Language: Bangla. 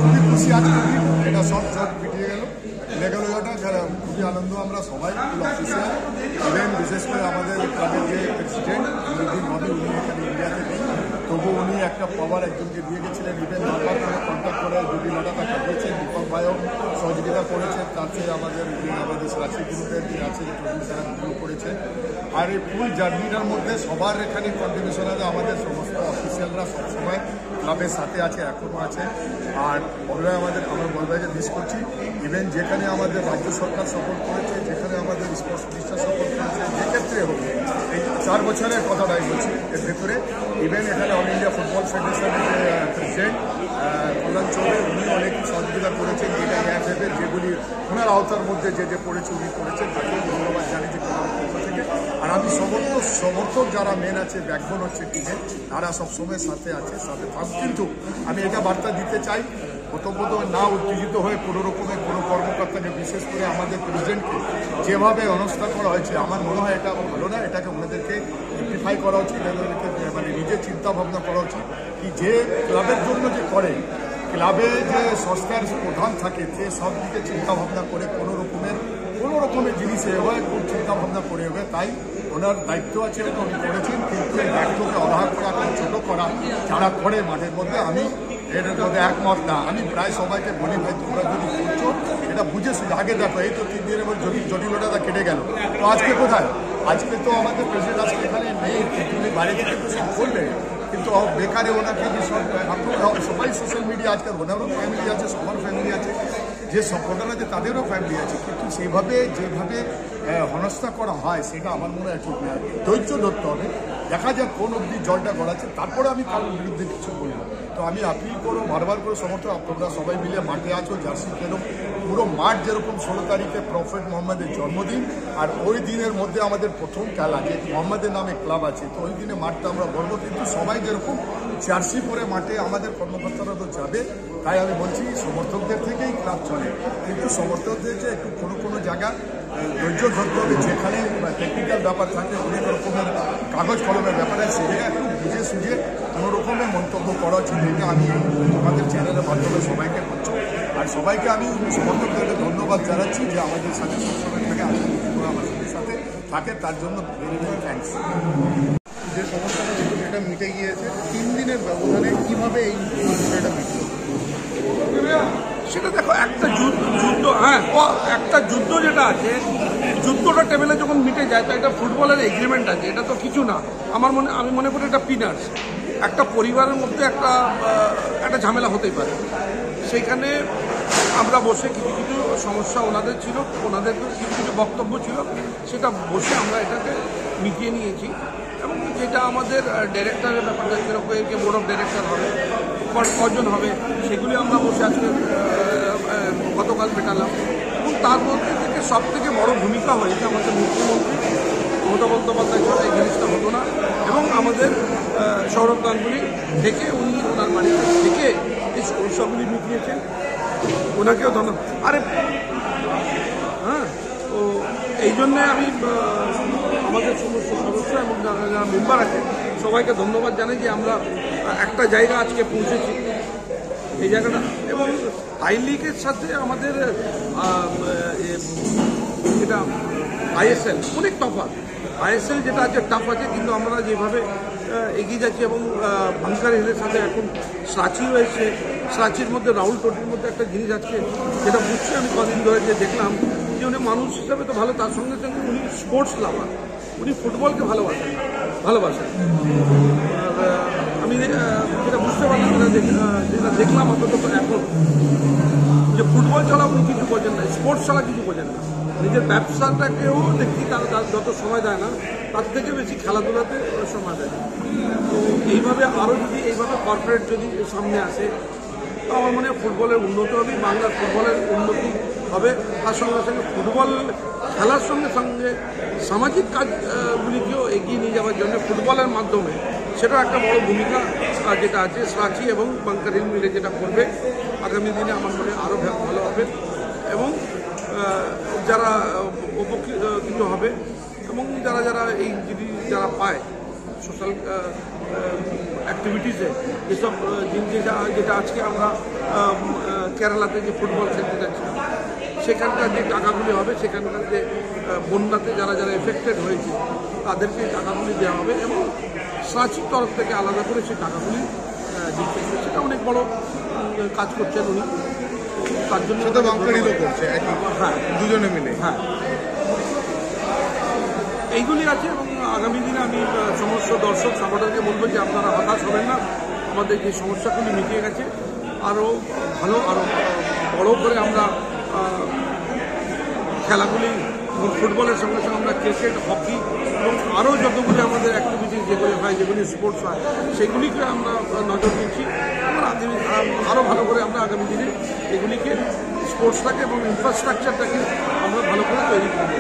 খুবই খুশি আছি, এটা সব জট পিটিয়ে গেল, লেগে ওটা খুবই আনন্দ। আমরা সবাই অফিসিয়াল, ইভেন বিশেষ করে আমাদের ক্লাবের যে প্রেসিডেন্ট নুরুদ্দিন ভাবি, উনি এখানে ইন্ডিয়াতে নেই, তবু উনি একটা পাওয়ার একজনকে দিয়ে গেছিলেন। ইভেন বারবার করে কন্ট্যাক্ট করে যদি লড়াটা কাটিয়েছেন, দীপক ভাইও সহযোগিতা করেছেন, তার চেয়ে আমাদের রাশি গ্রুপের যে আছে প্রবীণ সারা গ্রুপ করেছেন। আর এই ফুল জার্নিটার মধ্যে সবার এখানে কন্ট্রিবিউশন আছে, আমাদের সমস্ত অফিসিয়ালরা সবসময় ক্লাবের সাথে আছে, এখনও আছে। আর আমরা বলবাইকে মিস করছি। ইভেন যেখানে আমাদের রাজ্য সরকার সাপোর্ট করেছে, যেখানে আমাদের স্পোর্টস মিনিস্টার সাপোর্ট করেছে, যে ক্ষেত্রে হোক, এই 4 বছরের কথাটাই বলছি। এর ভেতরে ইভেন এখানে অল ইন্ডিয়া ফুটবল ফেডারেশনের যে প্রেসিডেন্ট কল্যাণ চৌধুরী, উনি অনেক সহযোগিতা করেছেন। যেটা এফএফের যেগুলি ওনার আওতার মধ্যে যে পড়েছে উনি করেছেন, তাকে ধন্যবাদ জানিয়েছি ক্লাবের পক্ষ থেকে। আর আমি সমর্থক যারা মেন আছে, ব্যাকবোন হচ্ছে টিমে, তারা সবসময় সাথে আছে, সাথে থাক। কিন্তু আমি এটা বার্তা দিতে চাই, প্রথমত না উত্তেজিত হয়ে কোনো রকমের কোনো কর্মকর্তাকে, বিশেষ করে আমাদের প্রেসিডেন্টকে যেভাবে অনস্থা করা হয়েছে, আমার মনে হয় এটা ভালো না। এটাকে ওনাদেরকে রেকটিফাই করা উচিত, এদেরকে মানে নিজের চিন্তা ভাবনা করা উচিত কি যে ক্লাবের জন্য যে করে, ক্লাবে যে সংস্থার প্রধান থাকে, সে সব দিকে চিন্তা ভাবনা করে কোনো রকমের জিনিসে এভাবে খুব চিন্তা ভাবনা করে হবে। তাই ওনার দায়িত্ব আছে, এটা উনি করেছেন। কিন্তু এই দায়িত্বকে অবহেলা করা, ছোটো করা যারা করে মাঠের মধ্যে, আমি এটার মধ্যে একমত না। আমি প্রায় সবাইকে বলি, ভাই তোমরা যদি করছো এটা বুঝে শুধু আগে দেখো। এই তো 3 দিনের মধ্যে জটিলতা কেটে গেল, তো আজকে কোথায়? আজকে তো আমাদের প্রেসিডেন্ট আজকে এখানে নেই, তিনি বাইরে থেকে তো সব করবে, কিন্তু বেকারে ওনাকে সব সবাই সোশ্যাল মিডিয়া, আজকাল ওনারও ফ্যামিলি আছে, সবার ফ্যামিলি আছে, যে সম্প্রদায় আছে তাদেরও ফ্যামিলি আছে, কিন্তু যেভাবে হেনস্থা করা হয় সেটা আমার মনে হয় ঠিক না। ধৈর্য ধরতে হবে, দেখা যাক কোন অবধি জলটা গড়াচ্ছে, তারপরে আমি কারোর বিরুদ্ধে কিছু বলবো। তো আমি আপিল করো, বারবার করে সমর্থন, তোমরা সবাই মিলে মাঠে আছো, জার্সি কেন পুরো মাঠ যেরকম 16 তারিখে প্রফেট মোহাম্মদের জন্মদিন, আর ওই দিনের মধ্যে আমাদের প্রথম খেলা, যে মোহাম্মদের নামে ক্লাব আছে, তো ওই দিনে মাঠটা আমরা বলবো। কিন্তু সবাই যেরকম জার্সি পরে মাঠে, আমাদের কর্মকর্তারা তো যাবে, তাই আমি বলছি সমর্থকদের থেকেই ক্লাব চলে, কিন্তু সমর্থকদের যে একটু কোনো জায়গা ধৈর্য ধরতে হবে। যেখানে টেকনিক্যাল ব্যাপার থাকে, অনেক রকমের কাগজ কলমের ব্যাপারে, সেটা একটু বুঝে সুঝে কোনো রকমের মন্তব্য করা উচিত। এটা আমি আমাদের চ্যানেলের মাধ্যমে সবাইকে বলছি। আর সবাইকে আমি সমর্থকদেরকে ধন্যবাদ জানাচ্ছি যে আমাদের সাথে সবসময় থাকে, আমাদের সাথে থাকে, তার জন্য ভেরি ভেরি থ্যাঙ্কস। যে সমস্যাটা ছিল সেটা মিটে গিয়েছে 3 দিনের ব্যবধানে, কীভাবে এই বিষয়টা মিটল? সেটা দেখো, একটা যুদ্ধ, একটা যুদ্ধ যেটা আছে, যুদ্ধটা টেবিলে যখন মিটে যায়, তো একটা ফুটবলের এগ্রিমেন্ট আছে, এটা তো কিছু না। আমি মনে করি এটা পিনার্স। একটা পরিবারের মধ্যে একটা ঝামেলা হতেই পারে, সেইখানে আমরা বসে কিছু সমস্যা ওনাদের ছিল, ওনাদের কিছু বক্তব্য ছিল, সেটা বসে আমরা এটাকে মিটিয়ে নিয়েছি। এবং যেটা আমাদের ডাইরেক্টরের ব্যাপারটা ছিল, কে বোর্ড অফ ডাইরেক্টর হবে, কজন হবে, সেগুলি আমরা বসে আজকে গতকাল মেটালাম। এবং তার মধ্যে থেকে সবথেকে বড় ভূমিকা হয়েছে আমাদের মুখ্যমন্ত্রী মমতা বন্দ্যোপাধ্যায় ছাড়া এই জিনিসটা হতো না। এবং আমাদের সৌরভ গাঙ্গুলি থেকে, উনি ওনার বাড়িতে থেকে এই সমস্যাগুলি মিটিয়েছেন, ওনাকেও ধন্যবাদ। তো এই জন্যে আমি আমাদের সমস্ত সদস্য এবং যারা মেম্বার আছে সবাইকে ধন্যবাদ জানাই যে আমরা একটা জায়গা আজকে পৌঁছেছি, এই জায়গাটা। এবং আই লিগের সাথে আমাদের এটা আইএসএল অনেক তফাৎ। আইএসএল যেটা আছে টাফ আছে, কিন্তু আমরা যেভাবে এগিয়ে যাচ্ছি, এবং বাংকার হিলের সাথে এখন সাঁচি হয়েছে, সাঁচির মধ্যে রাহুল টোটির মধ্যে একটা জিনিস আজকে যেটা বুঝছি আমি কদিন ধরে, যে দেখলাম যে উনি মানুষ হিসাবে তো ভালো, তার সঙ্গে সঙ্গে উনি স্পোর্টস লাভার, উনি ফুটবলকে ভালোবাসেন। আমি যেটা বুঝতে পারলাম, যেটা দেখলাম অন্তত এখন, যে ফুটবল ছাড়া উনি কিছু বোঝেন না, স্পোর্টস ছাড়া কিছু বোঝেন না। নিজের ব্যবসাটাকেও দেখি তারা যত সময় দেয় না, তার থেকে বেশি খেলাধুলাতে সময় দেয়। তো এইভাবে আরও যদি এইভাবে কর্পোরেট যদি সামনে আসে, তো আমার মনে হয় ফুটবলের উন্নতি হবে, বাংলার ফুটবলের উন্নতি হবে। তার সঙ্গে সঙ্গে ফুটবল খেলার সঙ্গে সঙ্গে সামাজিক কাজগুলিকেও এগিয়ে নিয়ে যাওয়ার জন্য ফুটবলের মাধ্যমে সেটা একটা বড় ভূমিকা যেটা আছে সাঁচি এবং বাংকার হিল মিলে যেটা করবে আগামী দিনে, আমার মনে আরও ভালো হবে। এবং যারা উপকৃত হবে, এবং যারা এই যারা পায় সোশ্যাল অ্যাক্টিভিটিসে যেসব যেটা আজকে আমরা কেরালাতে যে ফুটবল খেলতে যাচ্ছিলাম সেখানকার যে টাকাগুলি হবে, সেখানকার যে বন্যাতে যারা যারা এফেক্টেড হয়েছে তাদেরকে টাকাগুলি দেওয়া হবে এবং সাঁচির তরফ থেকে আলাদা করে সেই টাকাগুলি দিচ্ছে। সেটা অনেক বড় কাজ করছেন উনি, তার জন্য সেটা বাঙালিরও করছে একই, হ্যাঁ দুজনে মিলে। হ্যাঁ, এইগুলি আছে এবং আগামী দিনে আমি সমস্ত দর্শক সাপোর্টারকে বলবো যে আপনারা হতাশ হবেন না, আমাদের যে সমস্যাগুলি মিটিয়ে গেছে, আরও ভালো আরও বড় করে আমরা খেলাগুলি ফুটবলের সঙ্গে সঙ্গে আমরা ক্রিকেট, হকি এবং আরও যতগুলি আমাদের অ্যাক্টিভিটিস যেগুলি হয়, যেগুলি স্পোর্টস হয়, সেগুলিকে আমরা নজর দিচ্ছি এবং আরও ভালো করে আমরা আগামী দিনে এগুলিকে স্পোর্টসটাকে এবং ইনফ্রাস্ট্রাকচারটাকে আমরা ভালো করে তৈরি করব।